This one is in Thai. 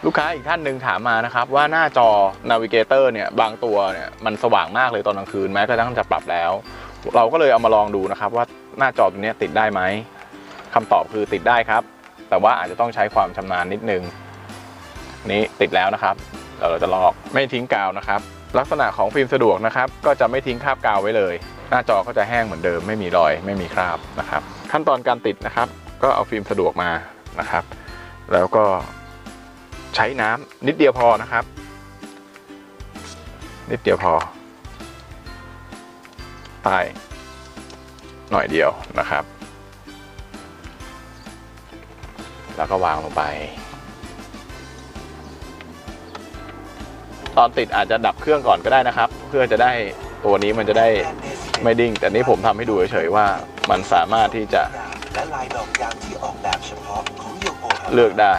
ลูกค้าอีกท่านหนึ่งถามมานะครับว่าหน้าจอ Navigator เนี่ยบางตัวเนี่ยมันสว่างมากเลยตอนกลางคืนแม้กระทั่งจะปรับแล้วเราก็เลยเอามาลองดูนะครับว่าหน้าจอตัวนี้ติดได้ไหมคำตอบคือติดได้ครับแต่ว่าอาจจะต้องใช้ความชำนาญนิดนึงนี้ติดแล้วนะครับเราจะลอกไม่ทิ้งกาวนะครับลักษณะของฟิล์มสะดวกนะครับก็จะไม่ทิ้งคราบกาวไว้เลยหน้าจอก็จะแห้งเหมือนเดิมไม่มีรอยไม่มีคราบนะครับขั้นตอนการติดนะครับก็เอาฟิล์มสะดวกมานะครับแล้วก็ใช้น้ำนิดเดียวพอนะครับนิดเดียวพอใต้หน่อยเดียวนะครับแล้วก็วางลงไปตอนติดอาจจะดับเครื่องก่อนก็ได้นะครับเพื่อจะได้ตัวนี้มันจะได้ไม่ดิ้งแต่นี้ผมทำให้ดูเฉยๆว่ามันสามารถที่จะเลือกได้